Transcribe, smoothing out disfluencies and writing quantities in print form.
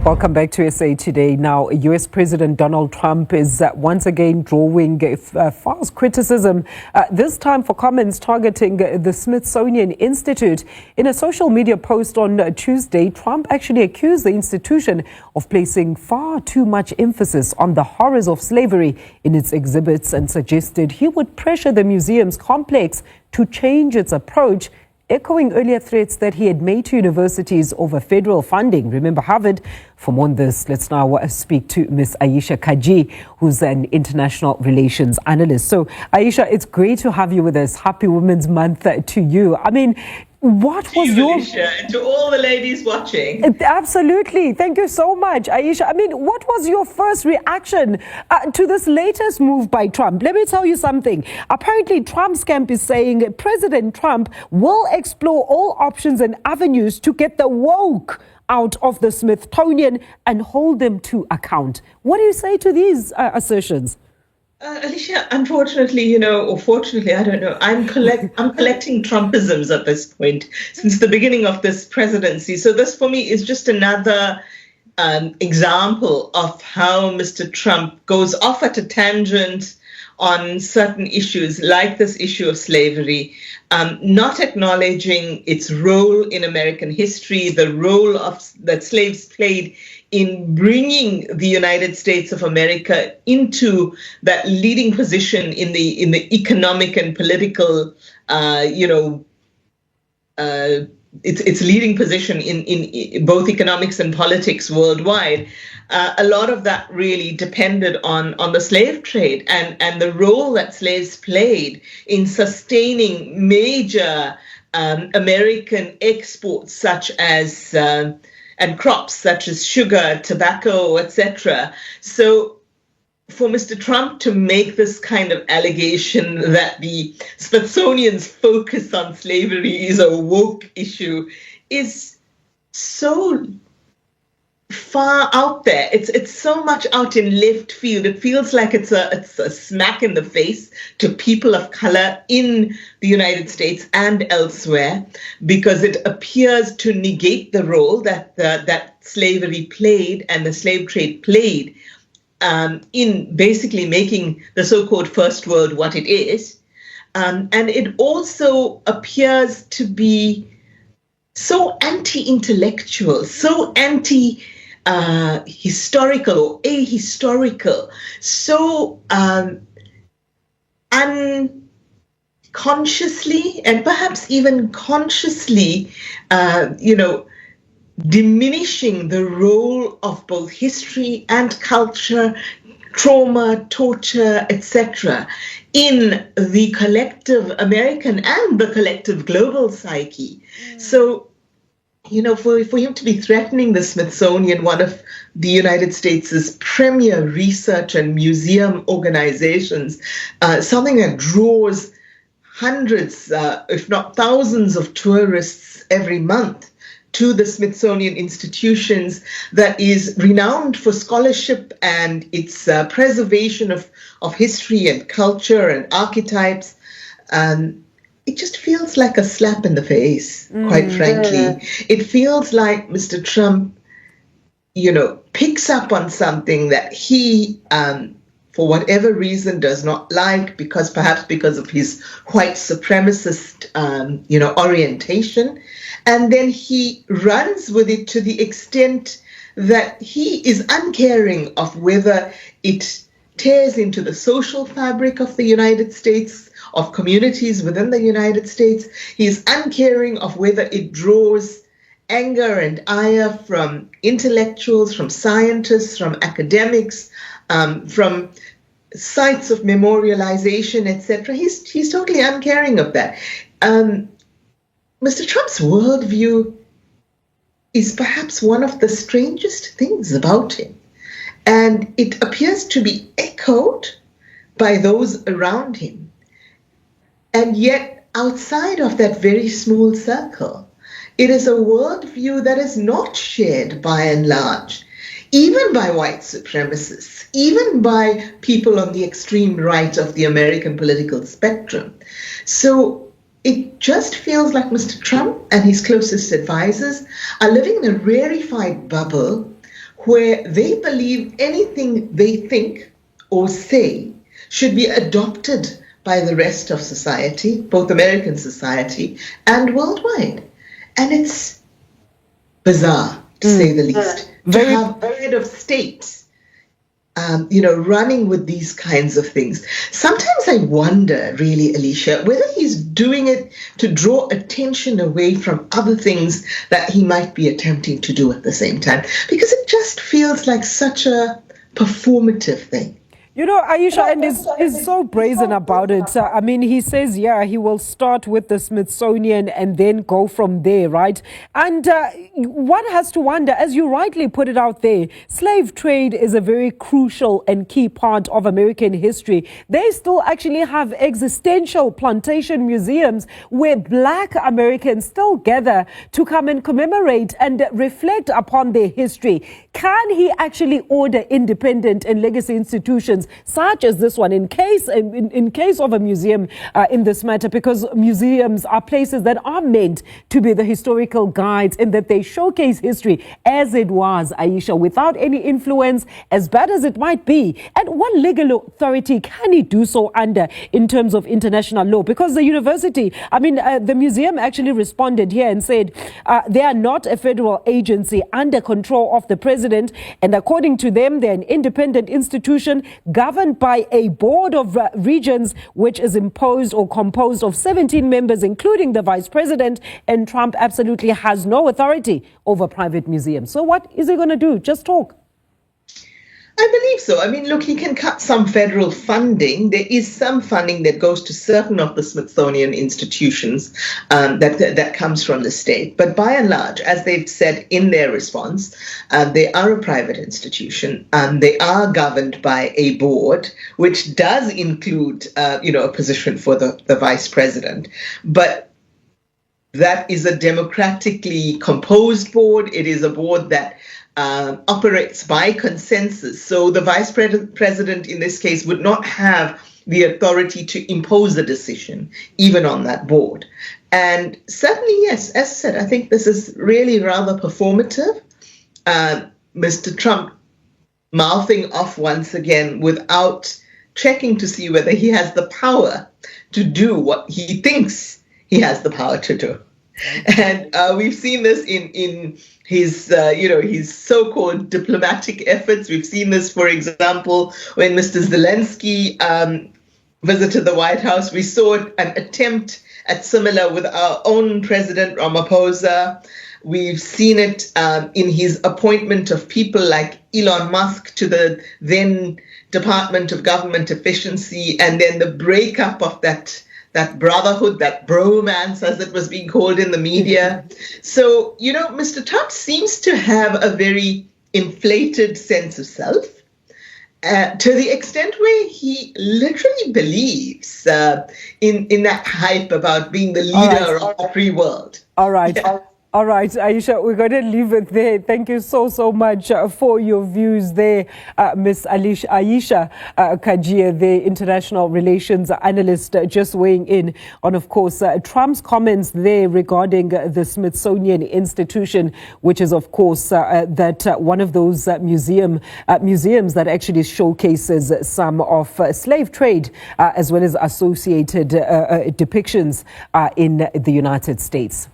Welcome back to SA Today. Now, US President Donald Trump is once again drawing fast criticism, this time for comments targeting the Smithsonian Institute. In a social media post on Tuesday, Trump actually accused the institution of placing far too much emphasis on the horrors of slavery in its exhibits and suggested he would pressure the museum's complex to change its approach, echoing earlier threats that he had made to universities over federal funding. Remember Harvard? For more on this, let's now speak to Ms. Aisha Kaji, who's an international relations analyst. So, Aisha, it's great to have you with us. Happy Women's Month to you. I mean, what was your... Alicia, and to all the ladies watching. Absolutely. Thank you so much, Aisha. I mean, what was your first reaction to this latest move by Trump? Let me tell you something. Apparently, Trump's camp is saying President Trump will explore all options and avenues to get the woke out of the Smithsonian and hold them to account. What do you say to these assertions? Alicia, unfortunately, or fortunately, I don't know, I'm collecting Trumpisms at this point since the beginning of this presidency. So this, for me, is just another example of how Mr. Trump goes off at a tangent on certain issues, like this issue of slavery, not acknowledging its role in American history, the role that slaves played in bringing the United States of America into that leading position in the economic and political, its leading position in both economics and politics worldwide. A lot of that really depended on the slave trade and the role that slaves played in sustaining major American exports such as and crops such as sugar, tobacco, etc. So for Mr. Trump to make this kind of allegation that the Smithsonian's focus on slavery is a woke issue is so far out there. It's so much out in left field. It feels like it's a smack in the face to people of color in the United States and elsewhere, because it appears to negate the role that slavery played and the slave trade played in basically making the so-called First World what it is. And it also appears to be so anti-intellectual, so historical or ahistorical, so unconsciously and perhaps even consciously, diminishing the role of both history and culture, trauma, torture, etc., in the collective American and the collective global psyche. So, for him to be threatening the Smithsonian, one of the United States' premier research and museum organizations, something that draws hundreds, if not thousands of tourists every month to the Smithsonian institutions, that is renowned for scholarship and its preservation of history and culture and archetypes, it just feels like a slap in the face, quite frankly. It feels like Mr. Trump, picks up on something that he, for whatever reason, does not like, perhaps because of his white supremacist, orientation. And then he runs with it to the extent that he is uncaring of whether it tears into the social fabric of the United States, of communities within the United States. He is uncaring of whether it draws anger and ire from intellectuals, from scientists, from academics, from sites of memorialization, etc. He's totally uncaring of that. Mr. Trump's worldview is perhaps one of the strangest things about him. And it appears to be echoed by those around him. And yet, outside of that very small circle, it is a worldview that is not shared by and large, even by white supremacists, even by people on the extreme right of the American political spectrum. So it just feels like Mr. Trump and his closest advisors are living in a rarefied bubble where they believe anything they think or say should be adopted by the rest of society, both American society and worldwide. And it's bizarre, to say the least, to have a head of state running with these kinds of things. Sometimes I wonder, really, Alicia, whether he's doing it to draw attention away from other things that he might be attempting to do at the same time, because it just feels like such a performative thing. You know, Aisha, and is so brazen about it. I mean, he says, yeah, he will start with the Smithsonian and then go from there, right? And one has to wonder, as you rightly put it out there, slave trade is a very crucial and key part of American history. They still actually have existential plantation museums where Black Americans still gather to come and commemorate and reflect upon their history. Can he actually order independent and legacy institutions such as this one in case of a museum in this matter, because museums are places that are meant to be the historical guides in that they showcase history as it was, Aisha, without any influence, as bad as it might be. And what legal authority can he do so under in terms of international law? Because the university, the museum actually responded here and said they are not a federal agency under control of the president, and according to them, they're an independent institution governed by a board of regents, which is imposed or composed of 17 members, including the vice president, and Trump absolutely has no authority over private museums. So what is he going to do? Just talk. I believe so. I mean, look, he can cut some federal funding. There is some funding that goes to certain of the Smithsonian institutions that comes from the state. But by and large, as they've said in their response, they are a private institution. They are governed by a board, which does include, a position for the vice president. But that is a democratically composed board. It is a board that operates by consensus. So the vice president in this case would not have the authority to impose a decision, even on that board. And certainly, yes, as I said, I think this is really rather performative. Mr. Trump mouthing off once again without checking to see whether he has the power to do what he thinks he has the power to do. And we've seen this in his, his so-called diplomatic efforts. We've seen this, for example, when Mr. Zelensky visited the White House. We saw an attempt at similar with our own President Ramaphosa. We've seen it in his appointment of people like Elon Musk to the then Department of Government Efficiency, and then the breakup of that brotherhood, that bromance, as it was being called in the media. So, Mr. Trump seems to have a very inflated sense of self, to the extent where he literally believes in that hype about being the leader of the free world. All right. Yeah. All right, Aisha, we're going to leave it there. Thank you so much for your views there, Miss Aisha Kajia, the international relations analyst, just weighing in on, of course, Trump's comments there regarding the Smithsonian Institution, which is, of course, that one of those museums that actually showcases some of slave trade as well as associated depictions in the United States.